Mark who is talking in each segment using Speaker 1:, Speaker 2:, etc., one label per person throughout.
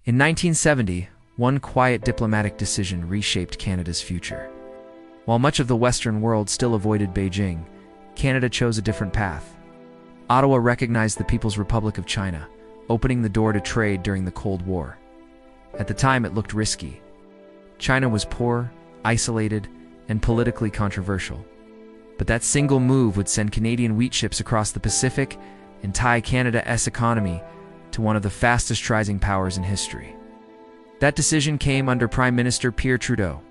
Speaker 1: In 1970, one quiet diplomatic decision reshaped Canada's future. While much of the Western world still avoided Beijing, Canada chose a different path. Ottawa recognized the People's Republic of China, opening the door to trade during the Cold War. At the time, it looked risky. China was poor, isolated, and politically controversial. But that single move would send Canadian wheat ships across the Pacific and tie Canada's economy to one of the fastest rising powers in history. That decision came under Prime Minister Pierre Trudeau.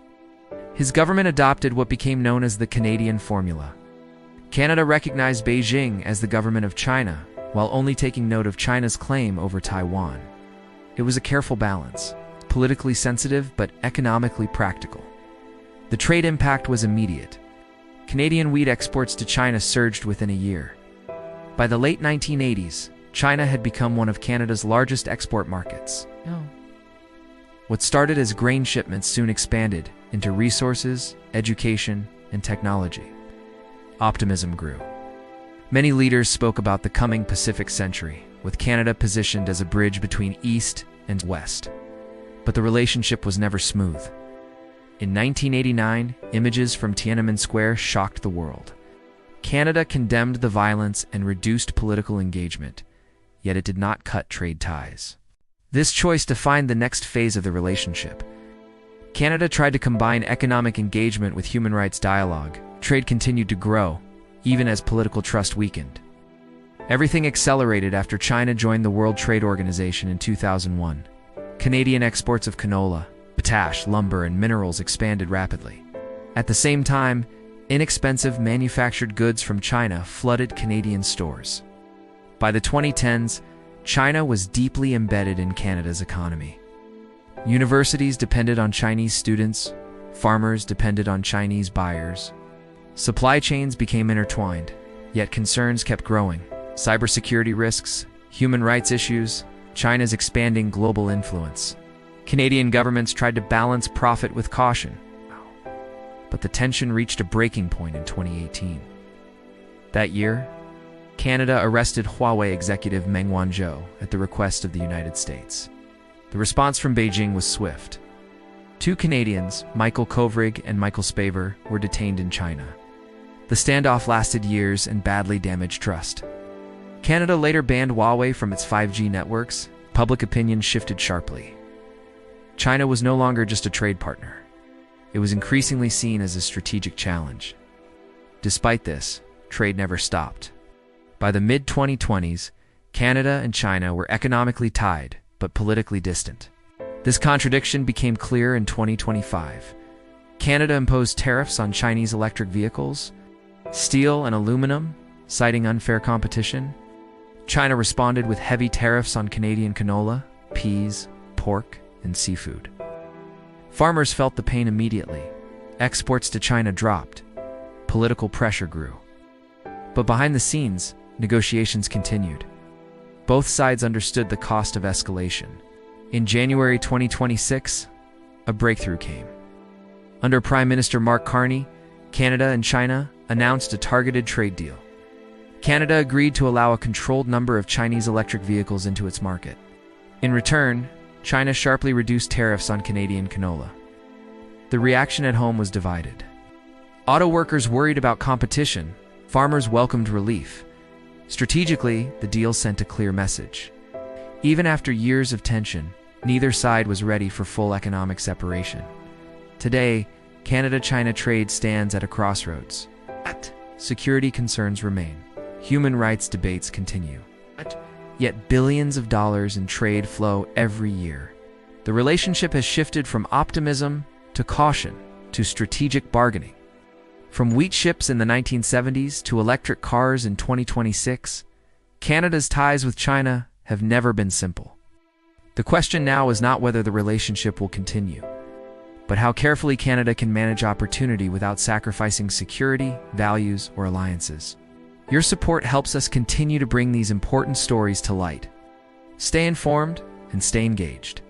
Speaker 1: His government adopted what became known as the Canadian Formula. Canada recognized Beijing as the government of China, while only taking note of China's claim over Taiwan. It was a careful balance, politically sensitive but economically practical. The trade impact was immediate. Canadian wheat exports to China surged within a year. By the late 1980s, China had become one of Canada's largest export markets. What started as grain shipments soon expanded into resources, education, and technology. Optimism grew. Many leaders spoke about the coming Pacific century, with Canada positioned as a bridge between East and West. But the relationship was never smooth. In 1989, images from Tiananmen Square shocked the world. Canada condemned the violence and reduced political engagement, yet it did not cut trade ties. This choice defined the next phase of the relationship. Canada tried to combine economic engagement with human rights dialogue. Trade continued to grow, even as political trust weakened. Everything accelerated after China joined the World Trade Organization in 2001. Canadian exports of canola, potash, lumber, and minerals expanded rapidly. At the same time, inexpensive manufactured goods from China flooded Canadian stores. By the 2010s, China was deeply embedded in Canada's economy. Universities depended on Chinese students, farmers depended on Chinese buyers. Supply chains became intertwined, yet concerns kept growing. Cybersecurity risks, human rights issues, China's expanding global influence. Canadian governments tried to balance profit with caution. But the tension reached a breaking point in 2018. That year, Canada arrested Huawei executive Meng Wanzhou at the request of the United States. The response from Beijing was swift. Two Canadians, Michael Kovrig and Michael Spavor, were detained in China. The standoff lasted years and badly damaged trust. Canada later banned Huawei from its 5G networks. Public opinion shifted sharply. China was no longer just a trade partner. It was increasingly seen as a strategic challenge. Despite this, trade never stopped. By the mid-2020s, Canada and China were economically tied, but politically distant. This contradiction became clear in 2025. Canada imposed tariffs on Chinese electric vehicles, steel and aluminum, citing unfair competition. China responded with heavy tariffs on Canadian canola, peas, pork, and seafood. Farmers felt the pain immediately. Exports to China dropped. Political pressure grew. But behind the scenes, negotiations continued. Both sides understood the cost of escalation. In January 2026, a breakthrough came. Under Prime Minister Mark Carney, Canada and China announced a targeted trade deal. Canada agreed to allow a controlled number of Chinese electric vehicles into its market. In return, China sharply reduced tariffs on Canadian canola. The reaction at home was divided. Auto workers worried about competition, farmers welcomed relief. Strategically, the deal sent a clear message. Even after years of tension, neither side was ready for full economic separation. Today, Canada-China trade stands at a crossroads. Security concerns remain. Human rights debates continue. Yet billions of dollars in trade flow every year. The relationship has shifted from optimism to caution to strategic bargaining. From wheat ships in the 1970s to electric cars in 2026, Canada's ties with China have never been simple. The question now is not whether the relationship will continue, but how carefully Canada can manage opportunity without sacrificing security, values, or alliances. Your support helps us continue to bring these important stories to light. Stay informed and stay engaged.